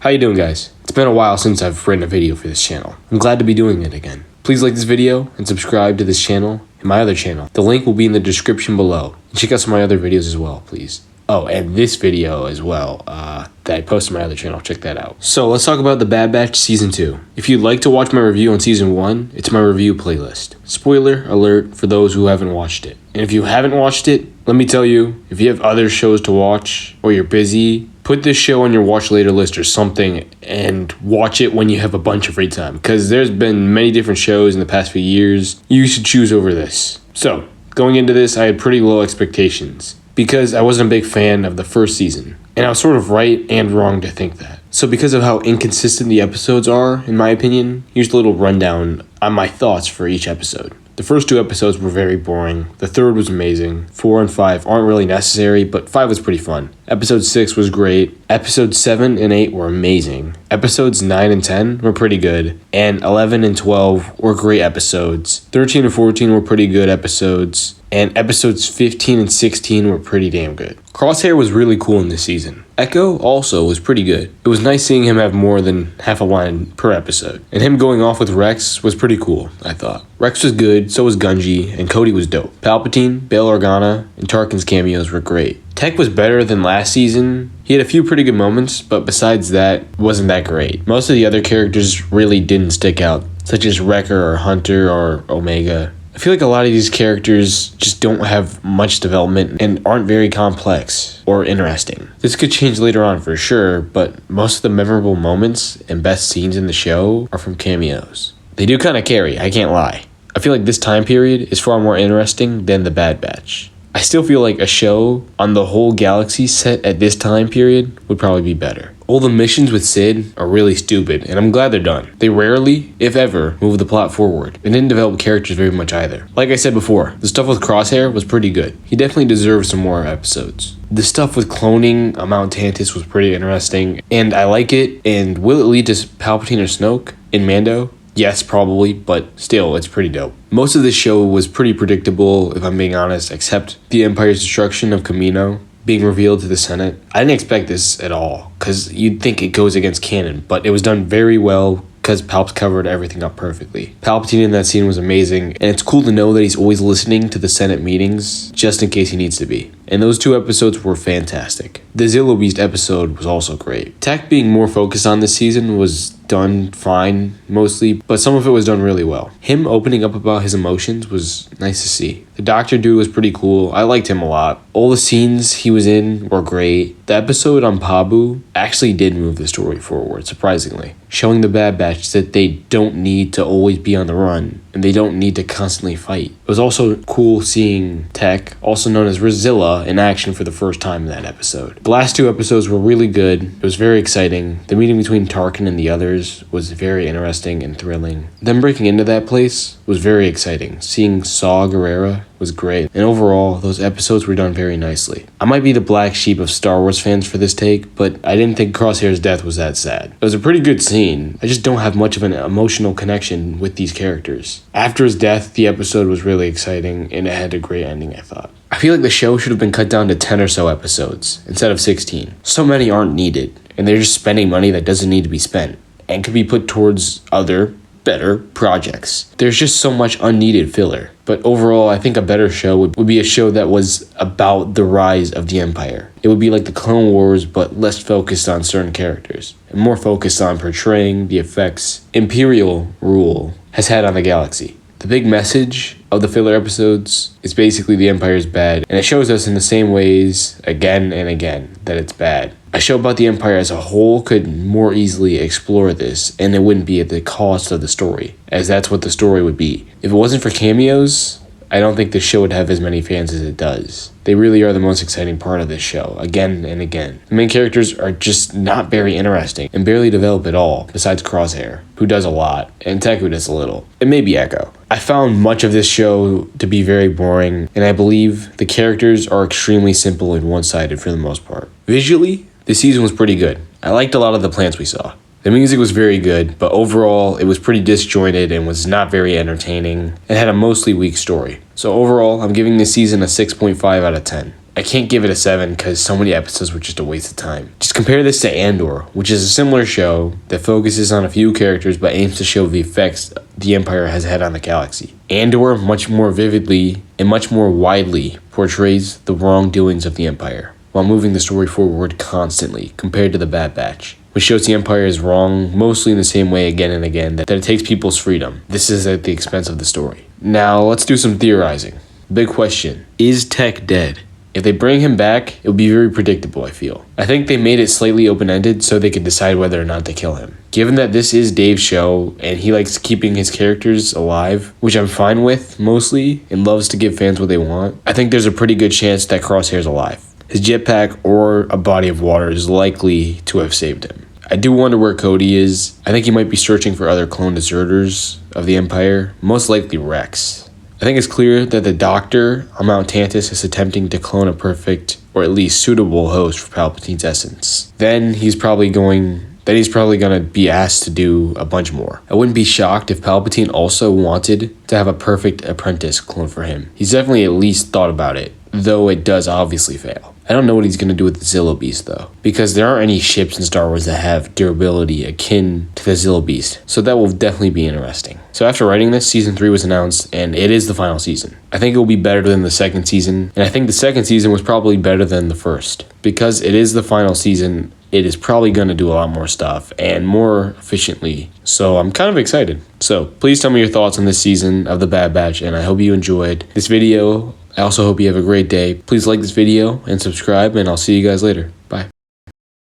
How you doing, guys? It's been a while since I've written a video for this channel. I'm glad to be doing it again. Please like this video and subscribe to this channel and my other channel. The link will be in the description below. And check out some of my other videos as well, please. Oh, and this video as well, that I posted on my other channel. Check that out. So let's talk about The Bad Batch Season 2. If you'd like to watch my review on Season 1, it's my review playlist. Spoiler alert for those who haven't watched it. And if you haven't watched it, let me tell you, if you have other shows to watch or you're busy, put this show on your watch later list or something and watch it when you have a bunch of free time. Because there's been many different shows in the past few years. You should choose over this. So, going into this, I had pretty low expectations because I wasn't a big fan of the first season. And I was sort of right and wrong to think that. So because of how inconsistent the episodes are, in my opinion, here's a little rundown on my thoughts for each episode. The first 2 episodes were very boring. The third was amazing. 4 and 5 aren't really necessary, but 5 was pretty fun. Episode 6 was great. Episodes 7 and 8 were amazing. Episodes 9 and 10 were pretty good. And 11 and 12 were great episodes. 13 and 14 were pretty good episodes. And episodes 15 and 16 were pretty damn good. Crosshair was really cool in this season. Echo also was pretty good. It was nice seeing him have more than half a line per episode. And him going off with Rex was pretty cool, I thought. Rex was good, so was Gungi, and Cody was dope. Palpatine, Bail Organa, and Tarkin's cameos were great. Tech was better than last season. He had a few pretty good moments, but besides that, wasn't that great. Most of the other characters really didn't stick out, such as Wrecker or Hunter or Omega. I feel like a lot of these characters just don't have much development and aren't very complex or interesting. This could change later on for sure, but most of the memorable moments and best scenes in the show are from cameos. They do kind of carry, I can't lie. I feel like this time period is far more interesting than The Bad Batch. I still feel like a show on the whole galaxy set at this time period would probably be better. All the missions with Sid are really stupid, and I'm glad they're done. They rarely, if ever, move the plot forward. They didn't develop characters very much either. Like I said before, the stuff with Crosshair was pretty good. He definitely deserves some more episodes. The stuff with cloning Mount Tantus was pretty interesting, and I like it. And will it lead to Palpatine or Snoke in Mando? Yes, probably, but still, it's pretty dope. Most of this show was pretty predictable, if I'm being honest, except the Empire's destruction of Kamino being revealed to the Senate. I didn't expect this at all, because you'd think it goes against canon, but it was done very well because Palps covered everything up perfectly. Palpatine in that scene was amazing, and it's cool to know that he's always listening to the Senate meetings, just in case he needs to be. And those 2 episodes were fantastic. The Zillo Beast episode was also great. Tech being more focused on this season was done fine, mostly, but some of it was done really well. Him opening up about his emotions was nice to see. The Doctor dude was pretty cool. I liked him a lot. All the scenes he was in were great. The episode on Pabu actually did move the story forward, surprisingly, showing the Bad Batch that they don't need to always be on the run, and they don't need to constantly fight. It was also cool seeing Tech, also known as Rizilla, in action for the first time in that episode. The last 2 episodes were really good. It was very exciting. The meeting between Tarkin and the others was very interesting and thrilling. Them breaking into that place was very exciting. Seeing Saw Gerrera was great, and overall, those episodes were done very nicely. I might be the black sheep of Star Wars fans for this take, but I didn't think Crosshair's death was that sad. It was a pretty good scene. I just don't have much of an emotional connection with these characters. After his death, the episode was really exciting, and it had a great ending, I thought. I feel like the show should have been cut down to 10 or so episodes, instead of 16. So many aren't needed, and they're just spending money that doesn't need to be spent, and could be put towards other, better projects. There's just so much unneeded filler. But overall, I think a better show would be a show that was about the rise of the Empire. It would be like the Clone Wars, but less focused on certain characters, and more focused on portraying the effects Imperial rule has had on the galaxy. The big message of the filler episodes is basically the Empire's bad, and it shows us in the same ways again and again that it's bad. A show about the Empire as a whole could more easily explore this, and it wouldn't be at the cost of the story, as that's what the story would be. If it wasn't for cameos, I don't think this show would have as many fans as it does. They really are the most exciting part of this show, again and again. The main characters are just not very interesting, and barely develop at all, besides Crosshair, who does a lot, and Tech, who does a little, and maybe Echo. I found much of this show to be very boring, and I believe the characters are extremely simple and one-sided for the most part. Visually, this season was pretty good. I liked a lot of the plants we saw. The music was very good, but overall, it was pretty disjointed and was not very entertaining and had a mostly weak story. So overall, I'm giving this season a 6.5 out of 10. I can't give it a 7 because so many episodes were just a waste of time. Just compare this to Andor, which is a similar show that focuses on a few characters but aims to show the effects the Empire has had on the galaxy. Andor much more vividly and much more widely portrays the wrongdoings of the Empire, while moving the story forward constantly compared to The Bad Batch, which shows the Empire is wrong mostly in the same way again and again, that it takes people's freedom. This is at the expense of the story. Now, let's do some theorizing. Big question, is Tech dead? If they bring him back, it will be very predictable, I feel. I think they made it slightly open-ended so they could decide whether or not to kill him. Given that this is Dave's show, and he likes keeping his characters alive, which I'm fine with, mostly, and loves to give fans what they want, I think there's a pretty good chance that Crosshair's alive. His jetpack or a body of water is likely to have saved him. I do wonder where Cody is. I think he might be searching for other clone deserters of the Empire, most likely Rex. I think it's clear that the Doctor on Mount Tantus is attempting to clone a perfect, or at least suitable, host for Palpatine's essence. Then he's probably going to be asked to do a bunch more. I wouldn't be shocked if Palpatine also wanted to have a perfect apprentice clone for him. He's definitely at least thought about it, though it does obviously fail. I don't know what he's going to do with the Zillo Beast, though, because there aren't any ships in Star Wars that have durability akin to the Zillo Beast, so that will definitely be interesting. So after writing this, Season 3 was announced, and it is the final season. I think it will be better than the second season, and I think the second season was probably better than the first. Because it is the final season, it is probably going to do a lot more stuff, and more efficiently, so I'm kind of excited. So please tell me your thoughts on this season of The Bad Batch, and I hope you enjoyed this video. I also hope you have a great day. Please like this video and subscribe, and I'll see you guys later.